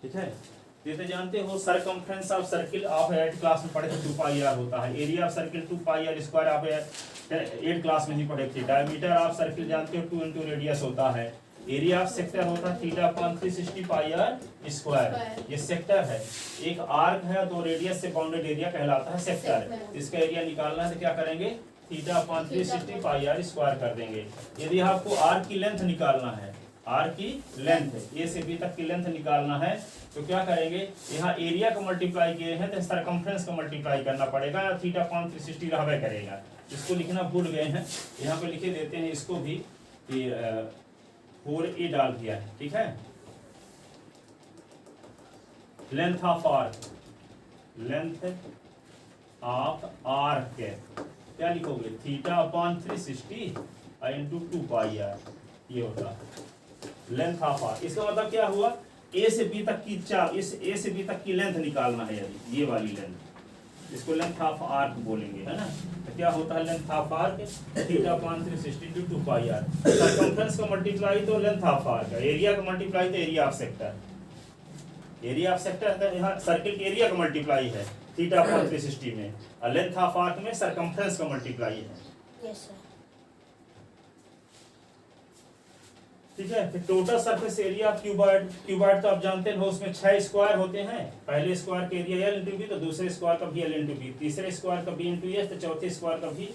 ठीक है। ये तो जानते हो सरकमफ्रेंस ऑफ सर्किल आप 8 क्लास में पढ़े थे 2 पाई आर होता है। Area of circle 2 pi r square आप 8 क्लास में ही पढ़े थे। डायमीटर ऑफ सर्किल जानते हो 2 इंटू रेडियस होता है। एरिया ऑफ सेक्टर होता है theta upon 360 pi r square. ये सेक्टर है, एक आर्क है, 2 रेडियस से बाउंडेड एरिया कहलाता है सेक्टर। इसका एरिया निकालना है तो क्या करेंगे, theta upon 360 pi r square कर देंगे। यदि आपको आर्क की लेंथ निकालना है, आर की लेंथ ए से बी तक की लेंथ निकालना है तो क्या करेंगे, यहाँ एरिया का मल्टीप्लाई किए हैं तो सरकमफ्रेंस का मल्टीप्लाई करना पड़ेगा, थीटा अपॉन 360 रहबे करेगा। इसको लिखना भूल गए हैं, यहाँ पे लिखे देते हैं इसको भी, 4a डाल दिया है। ठीक है, length of arc, length of arc क्या लिखोगे, theta upon 360 into 2 pi r, ये होता है लेंथ ऑफ आर्क। इसका मतलब क्या हुआ, ए से बी तक की इस ए से बी तक की लेंथ निकालना है, यदि ये वाली लेंथ, इसको लेंथ ऑफ आर्क बोलेंगे, है ना। तो क्या होता है length of arc, theta upon 360 into 2 pi r. Circumference का मल्टीप्लाई तो लेंथ ऑफ आर्क है, एरिया का मल्टीप्लाई तो area of sector, area of sector है, यहाँ सर्किल के एरिया का मल्टीप्लाई है थीटा अपॉन 360 में, और लेंथ ऑफ आर्क में सरकमफ्रेंस का मल्टीप्लाई है। Yes sir. ठीक है, फिर total surface area cuboid, cuboid तो आप जानते हो उसमें 6 स्क्वायर होते हैं। पहले स्क्वायर का एरिया एल इंटू बी, तो दूसरे स्क्वायर का भी एल इंटू बी, तीसरे स्क्वायर का बी इंटू एस, तो चौथे स्क्वायर का भी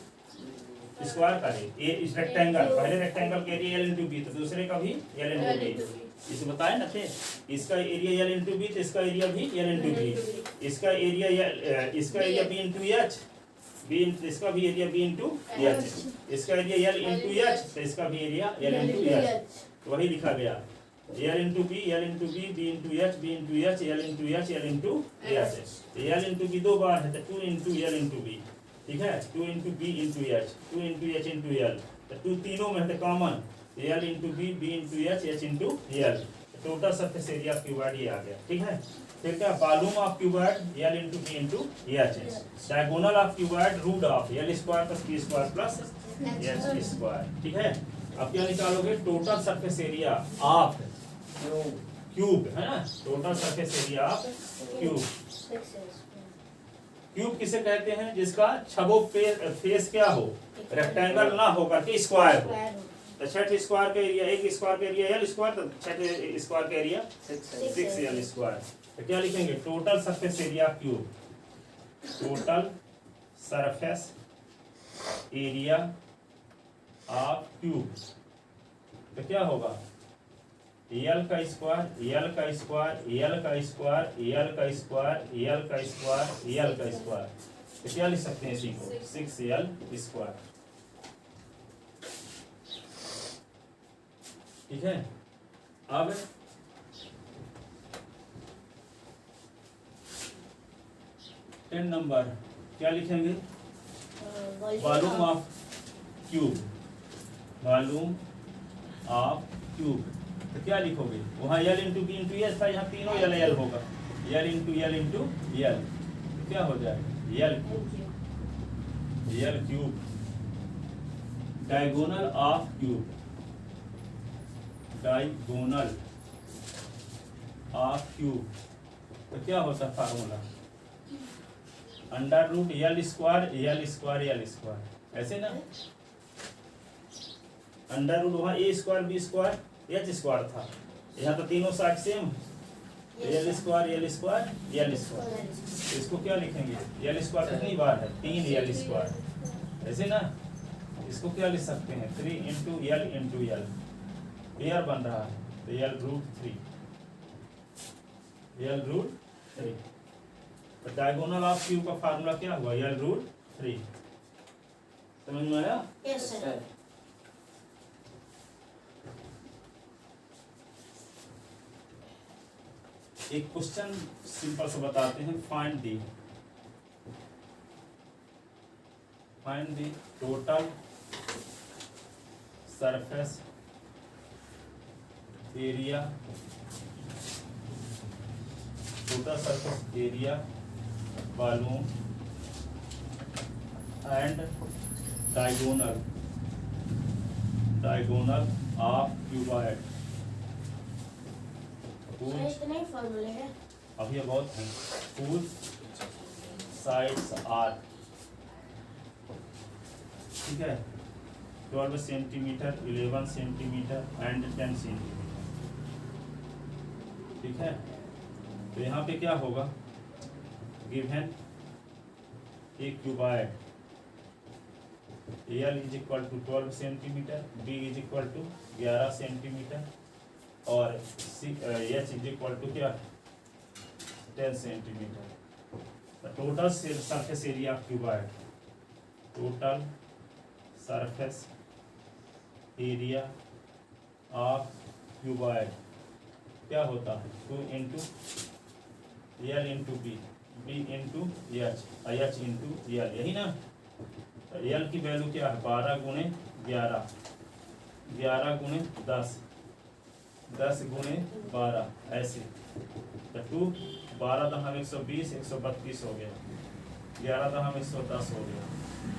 स्क्वायर का ए। इस रेक्टेंगल, पहले रेक्टेंगल का एरिया एल इंटू बी, तो दूसरे का भी एल इंटू बी, इसे बताए ना थे। इसका एरिया एल इंटू बी, तो इसका एरिया भी एल इंटू बी, इसका एरिया बी इंटू एच, इसका भी एरिया बी इंटू एच, इसका एरिया एल इंटू एच, तो इसका भी एरिया एल इंटू एच, वही लिखा गया, l into b, l into b, b into h, b into h, l into h, l into h. L into b 2 बार है, तो 2 इंटू एल इंटू बी, ठीक है, 2 into B into h, 2 into h into L, तो 2 तीनों में है common, l into b, b into h, h into l. Total surface area of cuboid ये आ गया। ठीक है, फिर क्या, volume of cuboid l into B into h, diagonal of cuboid root of l square plus b square plus h square. ठीक है, अब क्या निकालोगे, total surface area of cube, है ना, total surface area of cube. Cube किसे कहते हैं, जिसका छबो फेस क्या हो, रेक्टेंगल ना हो करके स्क्वायर हो। तो 6 स्क्वायर का एरिया, एक स्क्वायर का एरिया एल स्क्वायर, तो 6 स्क्वायर का एरिया 6 एल स्क्वायर। तो क्या लिखेंगे, total surface area cube, total surface area of cube, तो क्या होगा, एल का स्क्वायर, एल का स्क्वायर, एल का स्क्वायर, एल का स्क्वायर, एल का स्क्वायर, एल का स्क्वायर। तो क्या लिख सकते हैं इसी को, 6l स्क्वायर। ठीक है, अब 10 नंबर क्या लिखेंगे, volume of cube, volume of cube. तो क्या लिखोगे, वहाँ L into B into S था, यहाँ तीनों एल एल होगा, L into L into L, तो क्या हो जाएगा, L cube. Diagonal of cube, diagonal of cube, तो क्या होता है formula, under root L square, L square, L square, ऐसे ना, अंडर रूट वहाँ A square, B square, H square था, यहाँ तो तीनों side same, L square, L square, L square. इसको क्या लिखेंगे, एल स्क्वायर कितनी बार है, 3 एल स्क्वायर, ऐसे ना। इसको क्या लिख सकते हैं, 3 into L into L, pair बन रहा है, तो एल रूट 3, एल रूट 3। तो डायगोनल ऑफ क्यूब का फार्मूला क्या हुआ, एल रूट 3। समझ में आया? Yes sir. एक क्वेश्चन सिंपल से बताते हैं, find the total surface area, total surface area, volume and diagonal of cuboid. whose इतने ही फॉर्मूले हैं। अब ये बहुत हैं, whose sides are, ठीक है, 12 सेंटीमीटर, 11 सेंटीमीटर एंड 10 सेंटीमीटर, ठीक है। तो यहाँ पे क्या होगा, given a cuboid l is equal to 12 centimetre, b is equal to 11 centimetre और एच इज इक्वल टू क्या 10 centimetre. Total surface area of cuboid, total surface area of cuboid क्या होता है 2 into L into b, b into h, h into l, यही ना। L की value क्या है 12 गुणे 11, 11 गुणे 10, 10 गुणे 12, ऐसे। तो 2 12 दहम 120, 132 हो गया, 11 दहम 110 हो गया,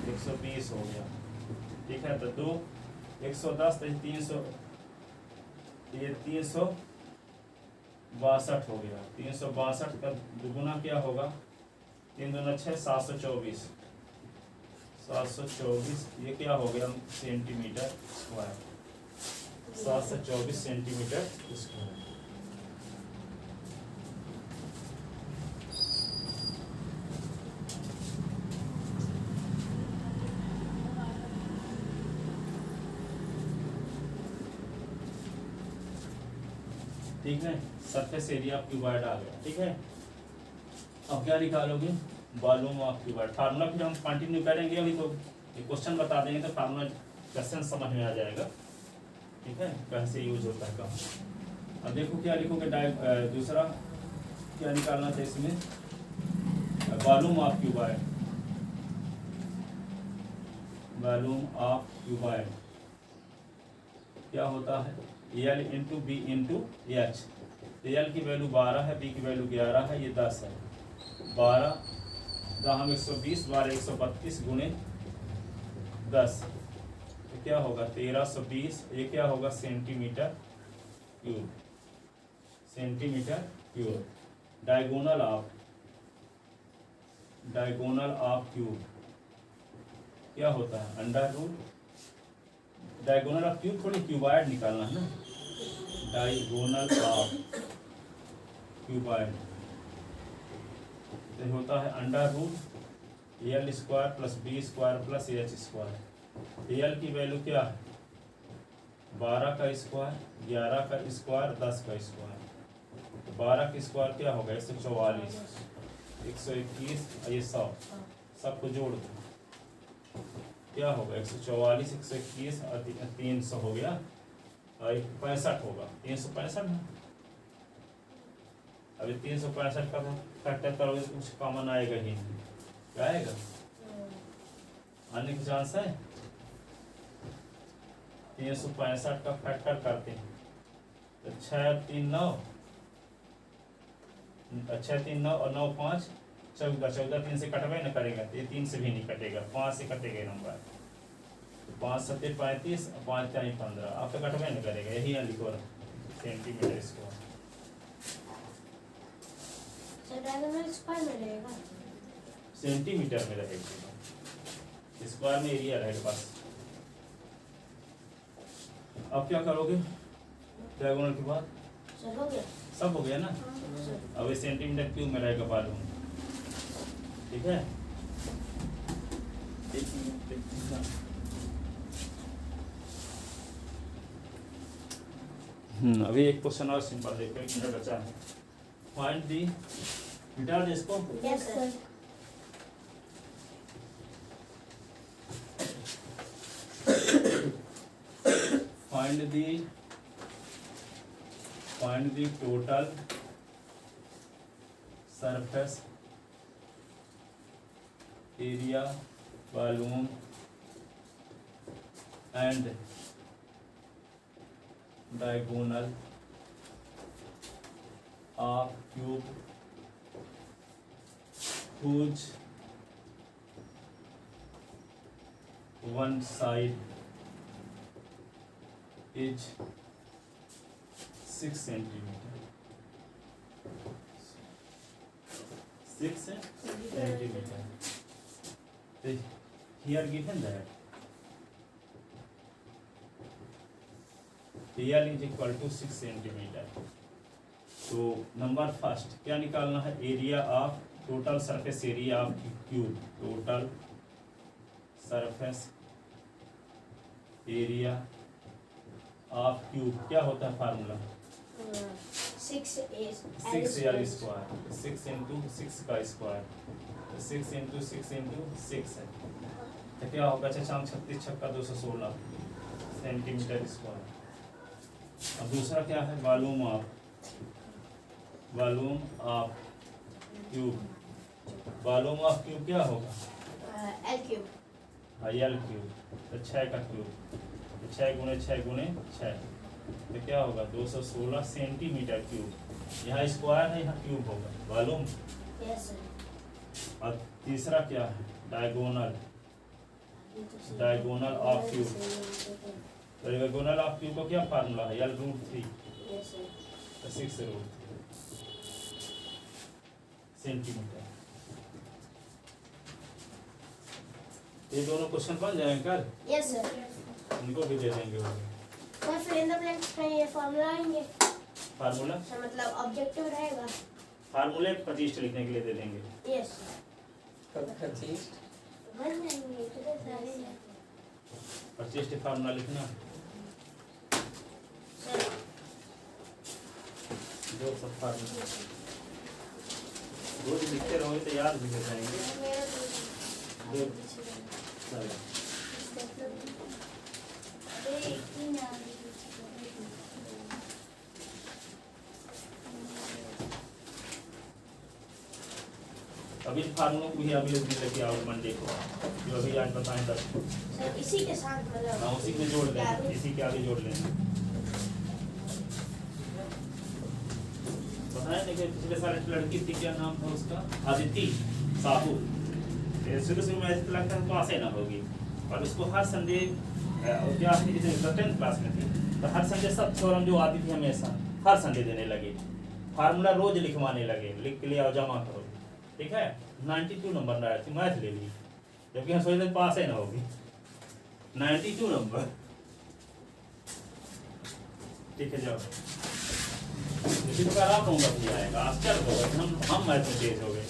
120 हो गया, ठीक है। तो 2 110 तो 300, ये 362 हो गया, 362 का दुगुना क्या होगा, 3 दूना 6, 724, 724 ये क्या हो गया सेंटीमीटर स्क्वायर, 724 सेंटीमीटर स्क्वायर। ठीक है, सरफेस एरिया ऑफ क्यूबाइड आ गया, ठीक है। अब क्या निकालोगे, वॉल्यूम ऑफ क्यूबाइड। फार्मूला फिर हम कंटिन्यू करेंगे, अभी तो ये क्वेश्चन बता देंगे तो फार्मूला क्वेश्चन समझ में आ जाएगा, ठीक है, कैसे यूज होता है कहाँ। अब देखो क्या लिखोगे, दूसरा क्या निकालना था इसमें, volume of cuboid, volume of cuboid क्या होता है l into B into h. L की वैल्यू 12 है, बी की वैल्यू 11 है, ये 10 है, 12 दहम 120, 12 132 गुणे 10, तो क्या होगा 1320, ये क्या होगा centimetre cube, centimetre cube. Diagonal of cube क्या होता है under root, diagonal of cube थोड़ी क्यूबाइड निकालना है ना, डायगोनल ऑफ क्यूबाइड तो होता है under root L square plus b square plus h square. L की वैल्यू क्या है 12 का स्क्वायर, 11 का स्क्वायर, 10 का स्क्वायर, तो 12 का स्क्वायर क्या होगा 144, 121, ये 100, सबको जोड़ दो क्या होगा 144, 121 और 300 हो गया, और 65 होगा, 365 है। अभी 365 का फैक्टर करोगे तो कुछ कॉमन आएगा ही नहीं, क्या आएगा, आने की चांस है। 365 का फैक्टर करते हैं तो 6 3 9, 6 3 9 और 9 5 14, 14 3 से कटवे न करेगा तो ये 3 से भी नहीं कटेगा, 5 से कटेगा नंबर, तो 5 7 35 और 5 4 15, आप तो कटवे न करेगा, यही है लिखो सेंटीमीटर स्क्वायर। सेंटीमीटर में रहेगा, स्क्वायर में एरिया रहेगा बस। अब क्या करोगे डायगोनल के बाद, सब हो गया ना। अब ये सेंटीमीटर क्यूब में रहेगा वॉल्यूम, ठीक है। अभी एक क्वेश्चन और सिंपल देखो, एक मिनट बचा है। फाइंड दी, मिटा दे इसको। Yes sir. Find the total surface area, volume and diagonal of cube whose one side is 6 centimeter 6 centimeter. Here given that PL is equal to 6 centimeter. तो number first क्या निकालना है? Area of total surface area of cube, total surface area of cube क्या होता है formula? 6L square, 6 into 6 का square, 6 into 6 into 6 है तो क्या होगा? 6 36 छक्का 216 सेंटीमीटर स्क्वायर। अब दूसरा क्या है? Volume of cube, volume of cube क्या होगा? एल क्यूब, एल क्यूब, तो 6 का क्यूब, 6 गुणे 6 गुणे 6 तो क्या होगा? 216 सेंटीमीटर क्यूब। यहाँ स्क्वायर है, यहाँ क्यूब होगा वॉल्यूम। Yes sir. और तीसरा क्या है? Diagonal of cube. तो डायगोनल ऑफ क्यूब को क्या फार्मूला है? L√3, yes sir. तो 6√3 सेंटीमीटर। ये दोनों क्वेश्चन बन जाएंगे कल? Yes sir. उनको भी दे देंगे वो। सर फिर इन द ब्लैंक्स में ये फार्मूला आएंगे, फार्मूला सर मतलब ऑब्जेक्टिव रहेगा। फार्मूले 25 लिखने के लिए दे देंगे। Yes sir. 25 बन जाएंगे इतने सारे हैं 25 फार्मूला लिखना सर। जो सब फार्मूला रोज लिखते रहोगे तो याद भी हो जाएंगे। मेरा दो तो चलो अरे इतनी ना अभी फार्मूलों को भी अभी लेके आओ मंडे को, जो अभी आज बताएं 10 को। सर इसी के साथ मतलब हाँ उसी में जोड़ लेंगे, इसी के आगे जोड़ लेंगे। बताएं कि पिछले साल एक लड़की थी, क्या नाम था उसका? आदिति साहू। शुरू से मैं लगता है पास ही ना होगी, और उसको हर संडे क्या थी, जब 10th क्लास में थी तो हर संडे सब थ्योरम जो आती थी हमेशा हर संडे देने लगे, फार्मूला रोज लिखवाने लगे, लिख के लिए और जमा करो। ठीक है, 92 नंबर लाया थी, मैथ ले ली, जबकि हम सोचते पास ही ना होगी। 92 नंबर। ठीक है जाओ, इसी प्रकार आप होगा भी आएगा, आश्चर्य होगा कि हम मैथ में तेज हो गए।